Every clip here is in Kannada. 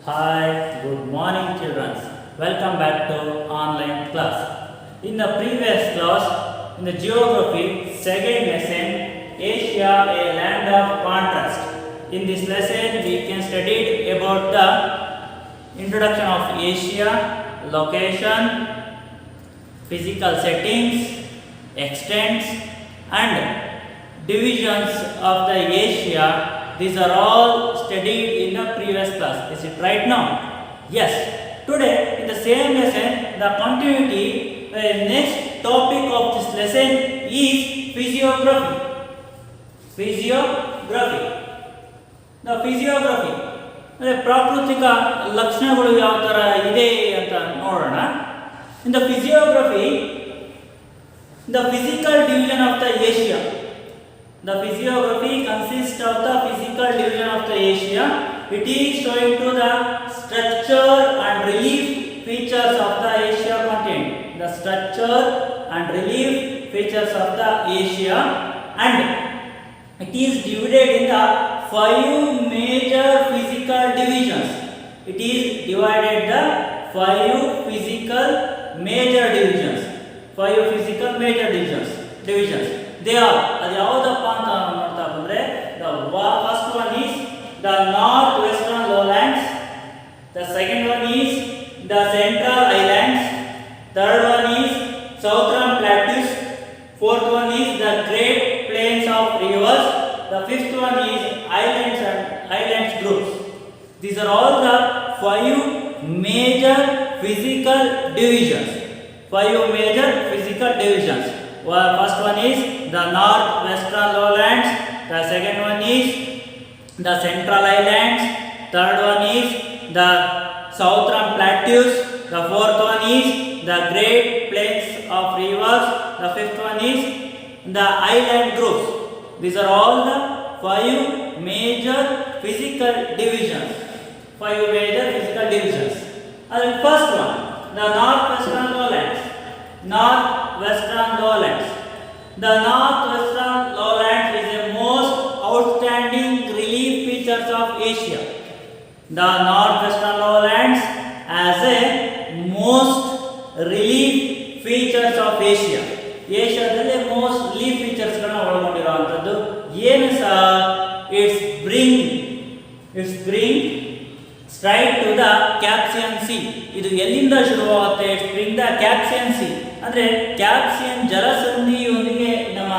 Hi, good morning children. Welcome back to online class. In the previous class, in the geography second lesson, Asia a land of contrast. In this lesson, we can study about the introduction of Asia, location, physical settings, extents and divisions of the Asia. These are all studied in the previous class. Is it right now? Yes. Today in the same lesson, the continuity, the next topic of this lesson is physiography. Physiography. The physiography ಅಂದರೆ ಪ್ರಾಕೃತಿಕ ಲಕ್ಷಣಗಳು ಯಾವ ಥರ ಇದೆ ಅಂತ ನೋಡೋಣ. In the physiography, the physical division of the Asia. The physiography consists of the physical division of the Asia. It is showing to the structure and relief features of the Asia continent. The structure and relief features of the Asia, and it is divided in the 5 major physical divisions. It is divided the 5 physical major divisions. 5 physical major divisions. They are ಅದು ಯಾವುದಪ್ಪ ಅಂತ ನೋಡ್ತಾ ಬಂದ್ರೆ the first one is the northwestern lowlands, the second one is the central highlands, third one is southern plateaus, fourth one is the great plains of rivers, the fifth one is islands and islands groups. These are all the 5 major physical divisions. 5 major physical divisions. First one is the northwestern lowlands, the second one is the central highlands, third one is the southern plateaus, the fourth one is the great plains of rivers, the fifth one is the island groups. These are all the 5 major physical divisions. 5 major physical divisions. And first one, the northwestern lowlands. Northwestern lowlands. The northwestern lowlands is the most outstanding relief features of Asia. The northwestern lowlands has a most relief features of Asia. ಏಷ್ಯಾದಲ್ಲಿ ಮೋಸ್ಟ್ ರಿಲೀಫ್ ಫೀಚರ್ಸ್ಗಳನ್ನ ಒಳಗೊಂಡಿರುವಂಥದ್ದು ಏನು ಸಹ it's bring straight to the Caspian sea. ಇದು ಎಲ್ಲಿಂದ ಶುರುವಾಗುತ್ತೆ? It's bring the Caspian sea ಅಂದರೆ ಕ್ಯಾಪ್ಸಿಯನ್ ಜಲಸಂಧಿಯೊಂದಿಗೆ ನಮ್ಮ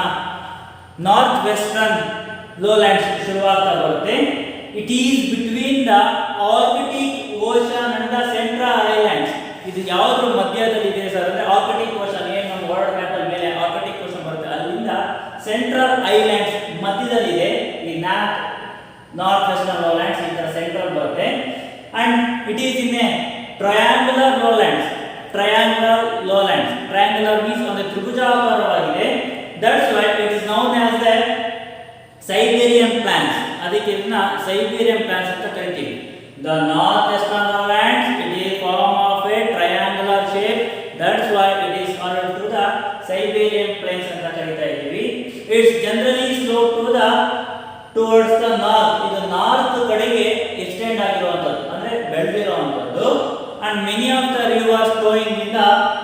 ನಾರ್ತ್ ವೆಸ್ಟರ್ನ್ ಲೋಲ್ಯಾಂಡ್ಸ್ ಶುರುವಾಗ್ತಾ ಬರುತ್ತೆ. It is between the arctic ocean and the central islands. ಇದು ಯಾವುದ್ರ ಮಧ್ಯದಲ್ಲಿ ಇದೆ ಸರ್ ಅಂದರೆ ಆರ್ಕಿಟಿಕ್ ಓಷನ್, ಏನು ನಮ್ಮ ವರ್ಲ್ಡ್ ಮ್ಯಾಪಲ್ಲಿ ಮೇಲೆ ಆರ್ಕಿಟಿಕ್ ಓಷನ್ ಬರುತ್ತೆ, ಅಲ್ಲಿಂದ ಸೆಂಟ್ರಲ್ ಐಲ್ಯಾಂಡ್ಸ್ ಮಧ್ಯದಲ್ಲಿದೆ ಈ ನಾರ್ತ್ ವೆಸ್ಟರ್ನ್ ಲೋಲ್ಯಾಂಡ್ಸ್. ಈ ಥರ ಸೆಂಟ್ರಲ್ ಬರುತ್ತೆ. And it is in a triangular lowlands. Triangular means ಒಂದು ತ್ರಿಭುಜಾಕಾರವಾಗಿದೆ. That's why it is known as the Siberian plains. ಅದಕ್ಕೆ ಇದನ್ನ ಸೈಬೇರಿಯನ್ ಪ್ಲಾನ್ಸ್ ಅಂತ ಕರಿತೀವಿ. The north western lowlands it is form of a triangular shape. That's why it is called to the Siberian plains ಅಂತ ಕರೀತಾ ಇದ್ದೀವಿ. It's generally slope to the towards the north. ಇದು ನಾರ್ತ್ ಕಡೆಗೆ ಎಕ್ಸ್ಟೆಂಡ್ ಆಗಿರುವಂಥದ್ದು ಅಂದರೆ ಬೆಳೆದಿರುವಂಥದ್ದು. And many of the rivers flowing in the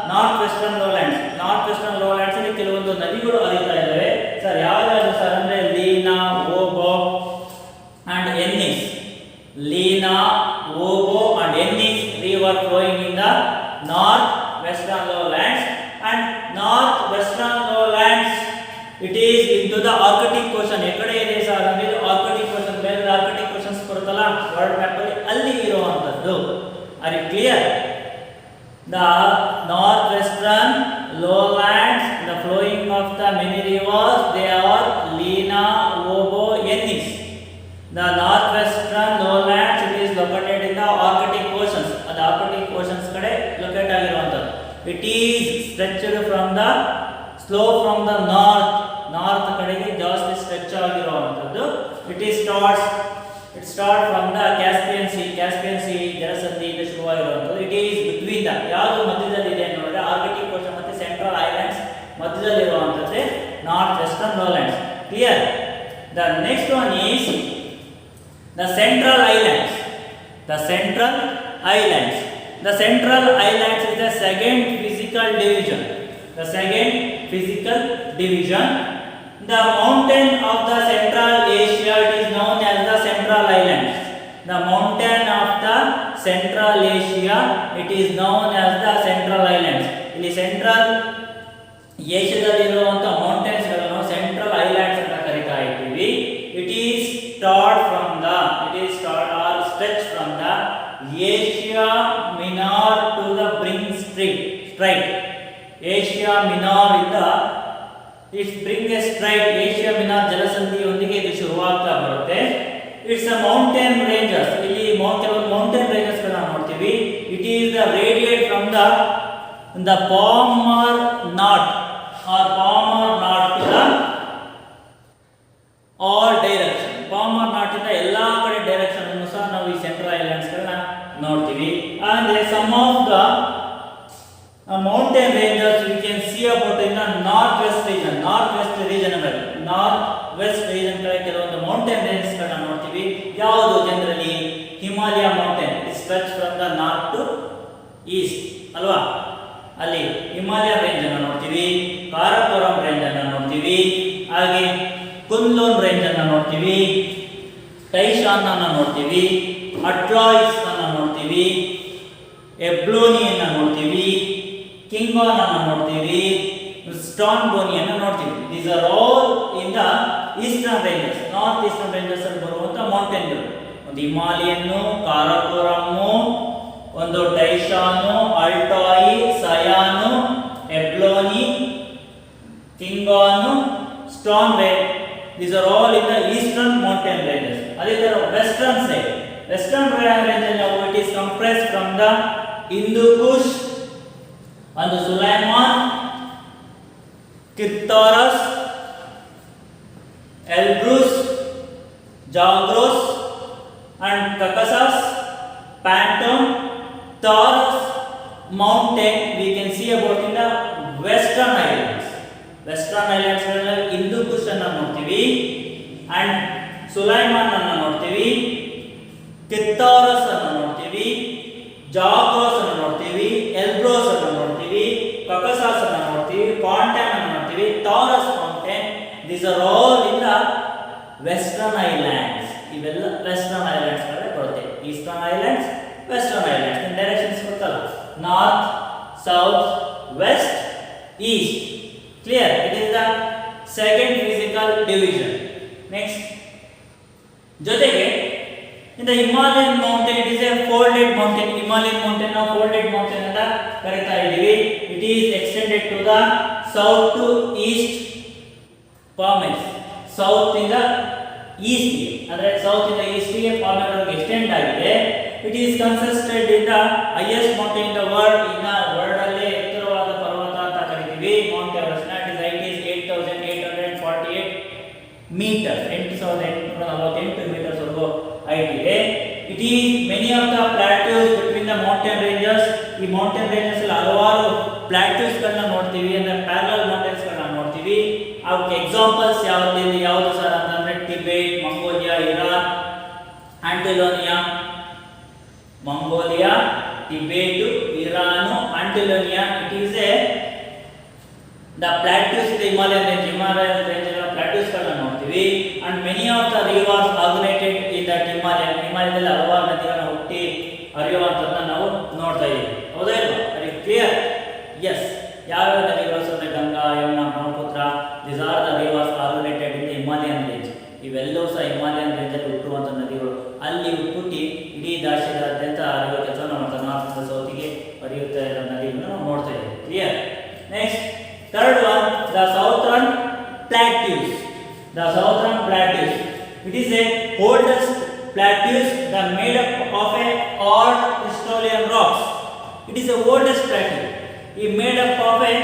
north western lowlands. North western lowlands ಅಲ್ಲಿ ಕೆಲವೊಂದು ನದಿಗಳು ಹರಿತಾ ಇದ್ದಾವೆ ಸರ್. ಯಾವ್ಯಾವುದು ಸರ್ ಅಂದರೆ Lena, Ob and Yenisei. Lena, Ob and Yenisei river flowing in the north western lowlands. And north western lowlands it is into the arctic ocean. ಎಕಡೆ ಇದೆ ಸರ್ ಅಂದರೆ ಆರ್ಕಿಟಿಕ್ ಓಷನ್. ಬೇರೆ ಆರ್ಕಿಟಿಕ್ ಓಷನ್ಸ್ ಬರುತ್ತಲ್ಲ ವರ್ಲ್ಡ್ ಮ್ಯಾಪ್ ಅಲ್ಲಿ, ಅಲ್ಲಿ ಇರುವಂಥದ್ದು. Are you clear? The north western lowlands, the flowing of the many rivers, they are Lena, Obo, Ennis. The northwestern lowlands it is located in the Arctic oceans. The Arctic oceans kade locate ಆಗಿರುವಂತದ್ದು. It is stretched from the slope from the north ಕಡೆಗೆ ಜಾಸ್ತಿ ಸ್ಟ್ರೆಚ್ ಆಗಿರುವಂತದ್ದು. It start from the Caspian Sea ಜಲಸಂಧಿಯಿಂದ ಶುರುವಾಗಿರುವಂತದ್ದು. It is between the ಯಾವುದು ಮಧ್ಯದಲ್ಲಿ ಇದೆ ನೋಡಿದ್ರೆ ಆರ್ಕಿಟಿಕ್ ಓಷನ್ ಮತ್ತೆ ಸೆಂಟ್ರಲ್ ಐಲ್ಯಾಂಡ್ಸ್ ಮಧ್ಯದಲ್ಲಿರುವಂತದ್ದೇ north western lowlands. Clear? The next one is the central islands. The Central Highlands. The Central Highlands is the second physical division. The second physical division. The mountain of the Central Asia is known as the Central Highlands. The mountain of the Central Asia, it is known as the Central Highlands. ಇಲ್ಲಿ ಸೆಂಟ್ರಲ್ ಏಷ್ಯಾದಲ್ಲಿರುವಂತಹ ಮೌಂಟೇನ್ಸ್ ಗಳನ್ನು ಸೆಂಟ್ರಲ್ ಹೈಲ್ಯಾಂಡ್ಸ್ ಅಂತ ಕರೀತಾ ಇದ್ದೀವಿ. It is stretched from the Asia Minor to the Bering Strait. Asia Minor ಇಂದ it brings a strait. Asia Minor ಜಲಸಂಧಿಯೊಂದಿಗೆ ಇದು ಶುರುವಾಗ್ತಾ ಬರುತ್ತೆ. It's a mountain ranges. ಇಲ್ಲಿ ಕೆಲವೊಂದು ಮೌಂಟೇನ್ ರೇಂಜಸ್ ಗಳನ್ನ ನೋಡ್ತೀವಿ. It is the radiate from the Palmer Knot or Palmer Knot to the all direction. Palmer Knot ಇಂದ ಎಲ್ಲಾ ಕಡೆ ಡೈರೆಕ್ಷನ್ ಅನ್ನು ಸಹ ನಾವು ಈ ಸೆಂಟ್ರಲ್ ಐಲ್ಯಾಂಡ್ಸ್ ಗಳನ್ನ ನೋಡ್ತೀವಿ. ಅಂದ್ರೆ some of the mountain ranges we can see about in the northwest region. Northwest region ಕಡೆ ಕೆಲವೊಂದು ಮೌಂಟೇನ್ ರೇಂಜಸ್ ಗಳನ್ನ ನೋಡ್ತೀವಿ. ಯಾವುದು generally Himalaya mountain stretch from the north to east ಅಲ್ವಾ. ಅಲ್ಲಿ ಹಿಮಾಲಯ ರೇಂಜ್ ಅನ್ನು ನೋಡ್ತೀವಿ, ಕಾರಾಕೋರಂ ರೇಂಜ್ ಅನ್ನು ನೋಡ್ತೀವಿ, ಹಾಗೆ ಕುನ್ಲೂನ್ ರೇಂಜ್ ಅನ್ನು ನೋಡ್ತೀವಿ, ಟೈಶಾನ್ ಅನ್ನು ನೋಡ್ತೀವಿ, ಅಟ್ಲಾಯ್ಸ್ ಅನ್ನು ನೋಡ್ತೀವಿ, ಎಬ್ಲೋನಿ ಅನ್ನು ನೋಡ್ತೀವಿ, ಕಿಂಗಾನ್ ಅನ್ನು ನೋಡ್ತೀವಿ, ಸ್ಟಾನ್ಬೋನಿ ಅನ್ನು ನೋಡ್ತೀವಿ. These are all in the eastern ranges. North eastern ranges ಅಲ್ಲಿ ಬರುವಂತ ಮೌಂಟೇನ್ಗಳು. ಒಂದು ಹಿಮಾಲಯನ್ನು, ಕಾರಾಕೋರಮ್ಮು, ಒಂದು ಟೈಶಾನು, ಅಲ್ಟಾಯಿ, ಸಯಾನು, ಎಬ್ಲೋನಿ, ಕಿಂಗಾನು, ಸ್ಟಾನ್ಬೇ. These are all in the eastern mountain ranges. ಅದೇ ತರ ವೆಸ್ಟರ್ನ್ ಸೈಡ್, ವೆಸ್ಟರ್ನ್ ರೇಂಜ್ ನಾವು it is compressed from the Hindu Kush and the Suleiman, Kittoros, Elbrus, Zagros and Caucasus, Panton, Taurus mountain we can see about in the western islands. Western islands ಗಳಲ್ಲಿ ಹಿಂದೂ ಕುಶ್ ಅನ್ನು ನೋಡ್ತೀವಿ, ಅಂಡ್ ಸುಲೈಮಾನ್ ಅನ್ನು ನೋಡ್ತೀವಿ, ಕಿತ್ತಾರಸ್ ಅನ್ನು ನೋಡ್ತೀವಿ, ಜಾಗ್ರೋಸ್ ಅನ್ನು ನೋಡ್ತೀವಿ, ಎಲ್ಬ್ರೋಸ್ ಅನ್ನು ನೋಡ್ತೀವಿ, ಕಕಸಾಸ್ ಅನ್ನು ನೋಡ್ತೀವಿ, ಪಾಂಟಾನ್ ಅನ್ನು ನೋಡ್ತೀವಿ, Taurus mountain. These are all in the western islands. ಇವೆಲ್ಲ ವೆಸ್ಟರ್ನ್ ಐಲ್ಯಾಂಡ್ಸ್ ಗಳೇ ಬರುತ್ತೆ. Eastern islands, western islands. Directions ಗೊತ್ತಲ್ಲ, north, south, west, east. Clear? It is the second physical division. Next, ಜೊತೆಗೆ in the Himalayan mountain it is a folded mountain. Himalayan mountain ನಾವು folded mountain ಅಂತ ಕರೀತಾ ಇದ್ದೀವಿ. It is extended to the south to east Pamir. South ಇಂದ east ಗೆ, ಅಂದ್ರೆ south ಇಂದ east ಗೆ Pamir ವರೆಗೆ extend ಆಗಿದೆ. It is consisted in the highest mountain in the world. ಇನ್ನ ವರ್ಲ್ಡ್ ಅಲ್ಲಿ ಎತ್ತರವಾದ ಪರ್ವತ ಅಂತ ಕರೀತೀವಿ Mount Everest. Its height is 8,848 meters. 8,848 meters ವರೆಗೂ height ಇದೆ. It is many of the plateaus between the mountain ranges. ಈ ಮೌಂಟೇನ್ ರೇಂಜಸ್ ಅಲ್ಲಿ ಹಲವಾರು ಪ್ಲಾಟ್ಯೂಸ್ ಗಳನ್ನ ನೋಡ್ತೀವಿ, ಅಂದ್ರೆ ಪ್ಯಾರಲಲ್ ಮೌಂಟೇನ್ಸ್ ಗಳನ್ನ ನೋಡ್ತೀವಿ. ಅವಕ್ಕೆ ಎಕ್ಸಾಂಪಲ್ಸ್ ಯಾವುದು ಸರ್ ಅಂತಂದ್ರೆ Tibet, Mongolia, Iran, Anatolia. Mongolia, Tibet, Iran, Anatolia. It is a the plateaus in the Himalayan range plateaus ಗಳನ್ನ ನೋಡ್ತೀವಿ. and many of the rivers originated in that ಹಿಮಾಲಯದಲ್ಲಿ ಹಲವಾರು ನದಿಗಳನ್ನ ಹುಟ್ಟಿ ಹರಿಯುವಂತದನ್ನ ನಾವು ನೋಡ್ತಾ ಇದ್ದೀವಿ. ಹೌದಾ ಇಲ್ವಾ? Very clear. ಎಸ್. ಯಾವ ನದಿಗಳು ಅಂದ್ರೆ Ganga, Yamuna, Brahmaputra. these are the rivers originated in the Himalayan range. ಇವೆಲ್ಲವೂ ಸಹ ಹಿಮಾಲಯನ್ ರೇಂಜ್ ಅಲ್ಲಿ ಹುಟ್ಟುವಂತ ನದಿಗಳು. ಅಲ್ಲಿ ಹುಟ್ಟಿ ಇಡೀ ದೇಶದಾದ್ಯಂತ ಹರಿಯುವ ಕೆಲಸವನ್ನು ಮಾಡ್ತಾರೆ. ನಾರ್ತ್ ಸೌತ್ಗೆ ಹರಿಯುತ್ತಾ ಇರೋ ನದಿಗಳನ್ನ ನಾವು ನೋಡ್ತಾ ಇದ್ದೀವಿ. Clear. Next, third one, the southern plateaus. The southern plateaus. It is a oldest plateaus that made up of a hard crystalline rocks. It is the oldest plateau. It made up of a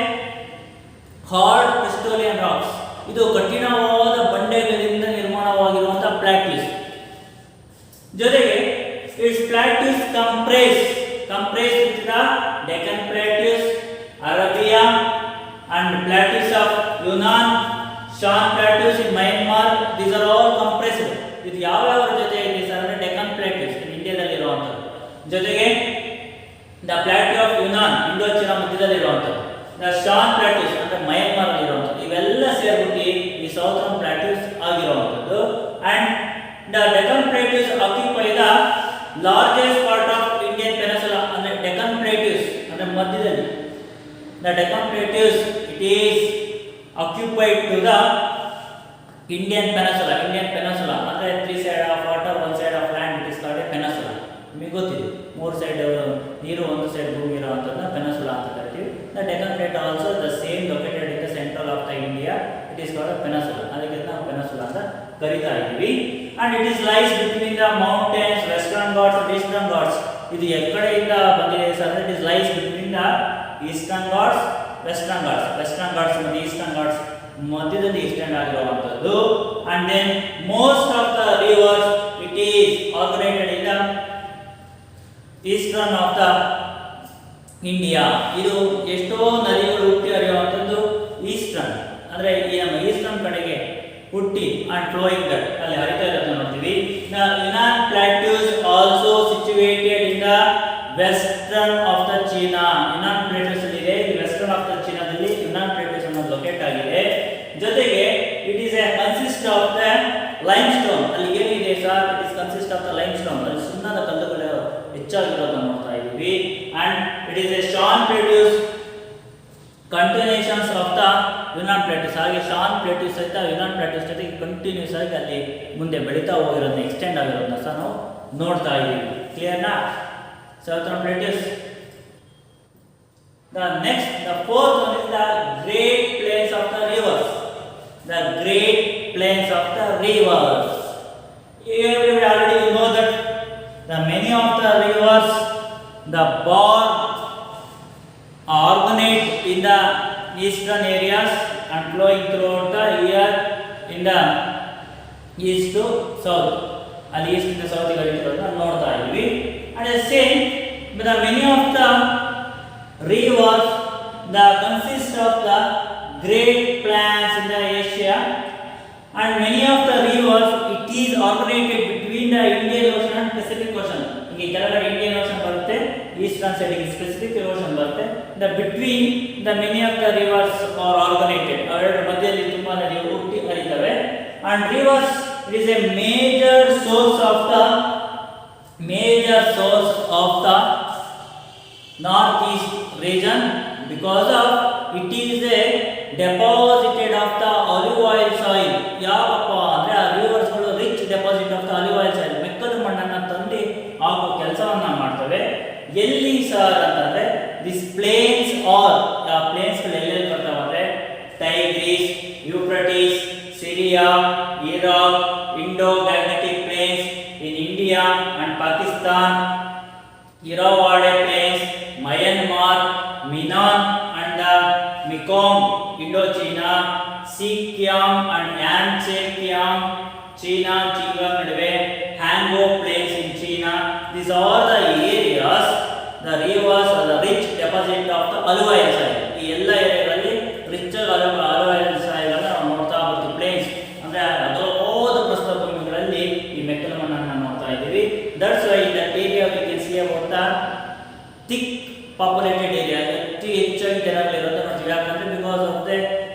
hard crystalline rocks. ಇದು ಕಠಿಣವಾದ ಬಂಡೆಗಳಿಂದ ನಿರ್ಮಾಣವಾಗಿರುವಂತಹ ಪ್ಲಾಟ್ಯೂಸ್. ಜೊತೆಗೆ its plateaus compressed with the Deccan Plateaus, Arabia and plateaus of Yunnan, Shan plateaus in Myanmar. These are all compressed. ಇದು ಯಾವ ಜೊತೆ ಇದೆ ಸರ್ ಅಂದ್ರೆ ಡೆಕ್ಕನ್ ಪ್ಲಾಟ್ಯೂಸ್ ಇಂಡಿಯಾದಲ್ಲಿ ಇರುವಂತದ್ದು. ಜೊತೆಗೆ the plateau of Yunnan Indo China ಮಧ್ಯದಲ್ಲಿ ಇರುವಂಥದ್ದು, ದ ಶಾನ್ ಪ್ಲಾಟ್ಯೂಸ್ ಅಂದ್ರೆ ಮಯನ್ಮಾರ್ ಇರುವಂಥದ್ದು, ಇವೆಲ್ಲ ಸೇರ್ಬಿಟ್ಟು ಈ ಸೌಥರ್ನ್ ಪ್ಲಾಟ್ಯೂಸ್ ಆಗಿರುವಂಥದ್ದು. And the Deccan plateaus occupy the largest part of Indian peninsula ಅಂದ್ರೆ ಡೆಕ್ಕನ್ ಪ್ಲಾಟ್ಯೂಸ್ ಅಂದ್ರೆ ಮಧ್ಯದಲ್ಲಿ. The Deccan plateaus it is occupied to the Indian peninsula ಅಂದ್ರೆ 3 side of water 1 side of land, it is called a peninsula. ನಿಮಗೆ ಗೊತ್ತಿದೆ 3 ಸೈಡ್ ನೀರು 1 ಸೈಡ್ ಭೂಮಿ ಇರುವಂಥದ್ದನ್ನ ಪೆನಿನ್ಸುಲಾ ಅಂತ ಕರಿತೀವಿ. The Deccan plate also the same located in the central of the India, it is called peninsula. ಅದಕ್ಕೆ ನಾವು ಪೆನಿನ್ಸುಲಾ ಅಂತ ಕರಿತಾ ಇದ್ದೀವಿ. And it is lies between the mountains Western Ghats and Eastern Ghats. ಇದು ಎಕಡೆಯಿಂದ ಬಂದಿದೆ sir? It is lies between the Eastern Ghats Western Ghats ಮತ್ತು ಈಸ್ಟರ್ನ್ ಘಾಟ್ಸ್ ಮಧ್ಯದಲ್ಲಿ ಎಕ್ಸ್ಟೆಂಡ್ ಆಗಿರುವಂಥದ್ದು. And then most of the rivers it is originated in the eastern of the India. ಇದು ಎಷ್ಟೋ ನದಿಗಳು ಹುಟ್ಟಿ ಹರಿಯುವಂಥದ್ದು ಈಸ್ಟರ್ನ್ ಅಂದ್ರೆ ಈ ನಮ್ಮ ಈಸ್ಟರ್ನ್ ಕಡೆಗೆ ಹುಟ್ಟಿ ಅಂಡ್ ಫ್ಲೋಯಿಂಗ್ ದಟ್ ಅಲ್ಲಿ ಹರಿತಾ ಇರೋದನ್ನ ನೋಡ್ತೀವಿ. The Yunnan plateaus also situated in the western of the China. Yunnan plateaus ಅಲ್ಲಿ ಇದೆ, ವೆಸ್ಟರ್ನ್ ಆಫ್ ದ ಚೀನಾದಲ್ಲಿ ಯುನಾನ್ ಪ್ಲಾಟ್ಯೂಸ್ ಅನ್ನೋದು ಲೊಕೇಟ್ ಆಗಿದೆ. ಜೊತೆಗೆ it is a consist of the limestone. ಅಲ್ಲಿ ಏನಿದೆ sir? It is consist of the limestone. ಅಲ್ಲಿ ಸುಣ್ಣದ ಕಲ್ಲುಗಳು ಹೆಚ್ಚಾಗಿರೋದನ್ನ ನೋಡ್ತಾ ಇದ್ದೀವಿ. And it is a Shan plateaus continuations of the Yunnan plateaus. ಹಾಗೆ ಶಾನ್ ಪ್ಲಾಟ್ಯೂಸ್ ಸಹಿತ ಯುನಾನ್ ಪ್ಲಾಟ್ಯೂಸ್ ಜೊತೆಗೆ ಕಂಟಿನ್ಯೂಸ್ ಆಗಿ ಅಲ್ಲಿ ಮುಂದೆ ಬೆಳೀತಾ ಹೋಗಿರೋದನ್ನ ಎಕ್ಸ್ಟೆಂಡ್ ಆಗಿರೋದನ್ನ ಸಹ ನಾವು ನೋಡ್ತಾ ಇದ್ದೀವಿ. ಕ್ಲಿಯರ್ನಾ? Southern plateaus. The next, the fourth one is the Great Plains of the Rivers. The Great Plains of the Rivers. Everybody already know that the many of the rivers, the born originate in the eastern areas and flowing throughout the year in the east to south. ಅಲ್ಲಿ ಈಸ್ಟ್ ಇಂದ ಸೌತ್ ಗಳಿರೋದನ್ನ ನೋಡ್ತಾ ಇದ್ವಿ. And the same, the many of the rivers that consist of the great plains in the Asia, and many of the rivers it is originated between the Indian Ocean and Pacific Ocean. Inge kelagade Indian Ocean barutte, eastern side ge Pacific Ocean barutte. The between the many of the rivers are originated. Avadu madhyalli tumba nadiಗಳು ಹುಟ್ಟಿ ಹರಿತವೆ. And rivers it is a major source of the northeast region because of it is a deposited of the olive oil soil. ಯಾವಪ್ಪ ಅಂದ್ರೆ ಆ ರಿವರ್ಸ್ ಗಳು rich deposit of the olive oil soil, ಮೆಕ್ಕಲು ಮಣ್ಣನ್ನು ತಂದು ಹಾಕೋ ಕೆಲಸವನ್ನ ಮಾಡ್ತವೆ. ಎಲ್ಲಿ ಸರ್ ಅಂತಂದ್ರೆ ದಿಸ್ ಪ್ಲೇನ್ಸ್ ಆರ್ ಪ್ಲೇನ್ಸ್ ಗಳು ಎಲ್ಲೆಲ್ಲಿ ಬರ್ತಾವೆ ಅಂದ್ರೆ Tigris, Euphrates, Syria, Iraq, Indo Gangetic plains in India and Pakistan, Irrawaddy Plains, Myanmar, Minnan and the Mekong, Indochina, Sikkim and Yancheng, China, Qinghai ನಡುವೆ Hango Plains in China. These are the areas, the rivers are the rich deposit of the olive oil soil. ಈ ಎಲ್ಲ ಏರಿಯಾಗಳಲ್ಲಿ ರಿಚ್ olive oil soil ಅನ್ನು ನಾವು ನೋಡ್ತಾ ಬರ್ತೀವಿ. ಪ್ಲೇನ್ಸ್ ಅಂದ್ರೆ ಅಗಲವಾದ ಪ್ರಸ್ಥಭೂಮಿಗಳಲ್ಲಿ ಈ ಮೆಕ್ಕಲು ಮಣ್ಣನ್ನು ನೋಡ್ತಾ ಇದ್ದೀವಿ. That's why in that area we can see about the thick populated area. ಹೆಚ್ಚಾಗಿ ಜನಗಳಿರೋದು ನೋಡ್ತೀವಿ. ಯಾಕಂದ್ರೆ because of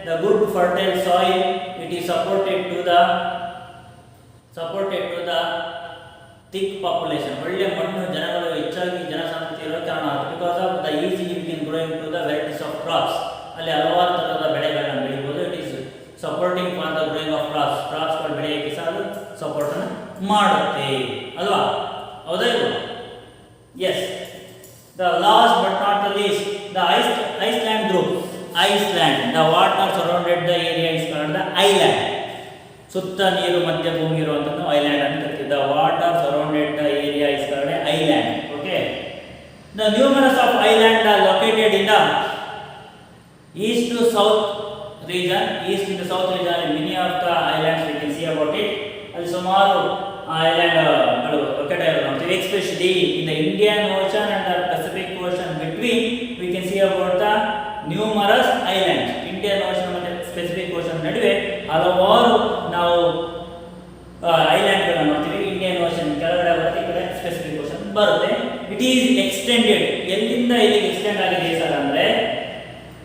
the good fertile soil, it is supported to the thick population. ಒಳ್ಳೆ ಮಣ್ಣು, ಜನಗಳು ಹೆಚ್ಚಾಗಿ ಜನಸಾಂದ್ರತೆ ಇರೋ ಕಾರಣ. Because of the easy you can grow into the varieties of crops. ಅಲ್ಲಿ ಹಲವಾರು ತರಹದ ಬೆಳೆಗಳನ್ನು ಬೆಳೆಯಬಹುದು. It is supporting for the growing of crops ಗಳು ಬೆಳೆಯಕ್ಕೆ ಸಹ ಅದು ಸಪೋರ್ಟ್ ಅನ್ನು ಮಾಡುತ್ತೆ ಅಲ್ವಾ? ಹೌದಾ ಇಲ್ವಾ? S. The last but not the least, the Iceland group. Iceland, the water surrounded the area is called the island. ಸುತ್ತ ನೀರು ಮಧ್ಯ ಭೂಮಿ ಇರುವಂತದ್ದು ಐಲ್ಯಾಂಡ್ ಅಂತ ಕರೀತೀವಿ. The water surrounded the area is called an island. Okay. The numerous of islands are located in the east to south region. East in the south region, many of the islands we can see about it. ಅಲ್ಲಿ ಸುಮಾರು ಐಲ್ಯಾಂಡ್ಗಳು ಲೊಕೇಟ್ ಆಗಿರೋದು. Especially in the Indian Ocean and the Pacific Ocean between, we can see about the numerous islands. Indian Ocean ಮತ್ತು Pacific Ocean ನಡುವೆ ಹಲವಾರು ನಾವು ಐಲ್ಯಾಂಡ್ಗಳನ್ನು ನೋಡ್ತೀವಿ. ಇಂಡಿಯನ್ ಓಷನ್ ಕೆಳಗಡೆ ಬರುತ್ತೆ, ಈ ಕಡೆ ಪೆಸಿಫಿಕ್ ಓಷನ್ ಬರುತ್ತೆ. ಇಟ್ ಈಸ್ ಎಕ್ಸ್ಟೆಂಡೆಡ್, ಎಲ್ಲಿಂದ ಇಲ್ಲಿಗೆ ಎಕ್ಸ್ಟೆಂಡ್ ಆಗಿದೆ ಸರ್ ಅಂದರೆ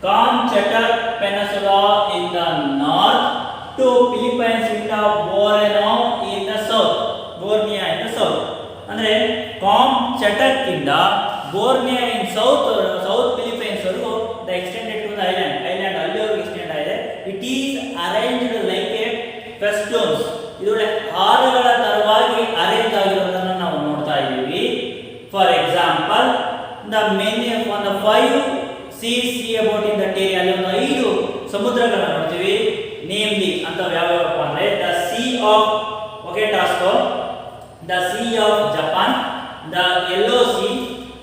Kamchatka peninsula in the north to Philippines in the Borneo in the south. Borneo in the south ಅಂದರೆ ಕಾಮ್ಚಟಕ್ ಇಂದ ಬೋರ್ನಿಯಾ ಇನ್ ಸೌತ್ ಫಿಲಿಪೈನ್ಸ್ ವರೆಗೂ the extended to the island ಅಲ್ಲಿವರೆಗೂ ಎಕ್ಸ್ಟೆಂಡ್ ಆಗಿದೆ. It is arranged like a festoons, ಇದೊಳ್ಳೆ ಹಾರಗಳ ತರವಾಗಿ ಅರೇಂಜ್ ಆಗಿರೋದನ್ನು ನಾವು ನೋಡ್ತಾ ಇದ್ದೀವಿ. For example the many on the 5 seas see about in that area, ಅಲ್ಲಿ ಒಂದು 5 ಸಮುದ್ರಗಳನ್ನ ನೋಡ್ತೀವಿ. ನೇಮ್ಲಿ ಅಂತ ಯಾವ್ಯಾವಪ್ಪ ಅಂದ್ರೆ the Sea of Okhotsk, the Sea of Japan, the Yellow Sea,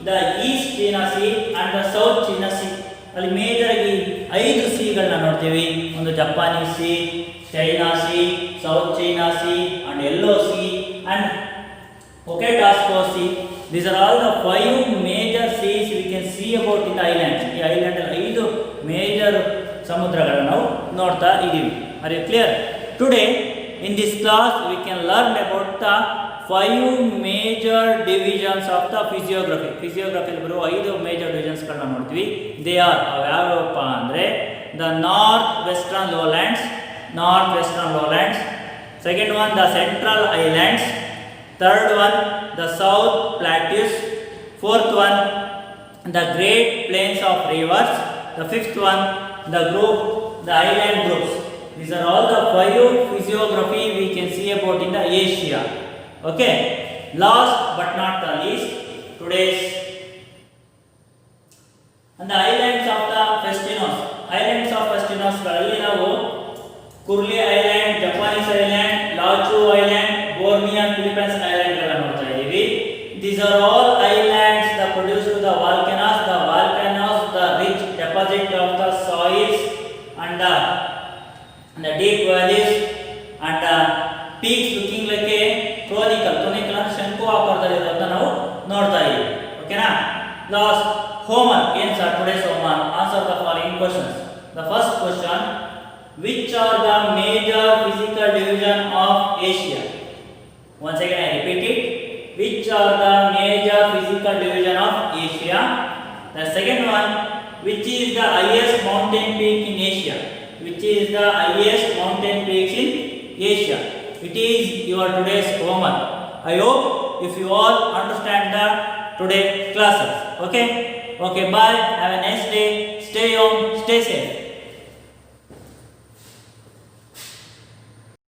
the East China Sea and the South China Sea. ಅಲ್ಲಿ ಮೇಜರ್ ಆಗಿ 5 ಸಿಗಳನ್ನ ನೋಡ್ತೀವಿ. ಒಂದು Japanese Sea, China Sea, South China Sea and Yellow Sea and Okhotsk Sea. These are all the 5 major seas we can see about in the islands. ಈ ಐಲ್ಯಾಂಡ್ ಅಲ್ಲಿ 5 ಮೇಜರ್ ಸಮುದ್ರಗಳನ್ನು ನಾವು ನೋಡ್ತಾ ಇದ್ದೀವಿ. Are you clear? Today in this class we can learn about the 5 major divisions of the physiography. ಫಿಸಿಯೋಗ್ರಫಿಯಲ್ಲಿ ಬರುವ 5 ಮೇಜರ್ ಡಿವಿಷನ್ಸ್ಗಳನ್ನ ನೋಡ್ತೀವಿ. ದೇ ಆರ್ ಯಾವ್ಯಾವಪ್ಪ ಅಂದರೆ the north western lowlands, second one the central islands, third one the south plateaus, fourth one the great plains of rivers, the fifth one the island groups. These are all the 5 physiography we can see about in the Asia. Okay, last but not the least, today's and the islands of the Festinos ಗಳಲ್ಲಿ ನಾವು Kuril island, Japanese island, Luchu island, Borneo, Philippines island ಗಳನ್ನ ನೋಡ್ತಾ ಇದ್ದೀವಿ. These are all islands that produce the volcanoes, the rich deposit of the soils and the deep valleys and the peaks looking like a conical ಶಂಕು ಆಕಾರದಲ್ಲಿರೋದನ್ನ ನಾವು ನೋಡ್ತಾ ಇದ್ದೀವಿ. ಓಕೆನಾ? ಲಾಸ್ಟ್ ಹೋಮ್ವರ್ಕ್ ಏನು sir? Today's homework, answer the following questions. The first question, which are the major physical division of Asia? Once again I repeat it, which are the major physical division of Asia? The second one, which is the highest mountain peak in Asia? Which is the highest mountain peaks in Asia? It is your today's homework. I hope if you all understand the today classes. Okay, bye, have a nice day, stay home, stay safe.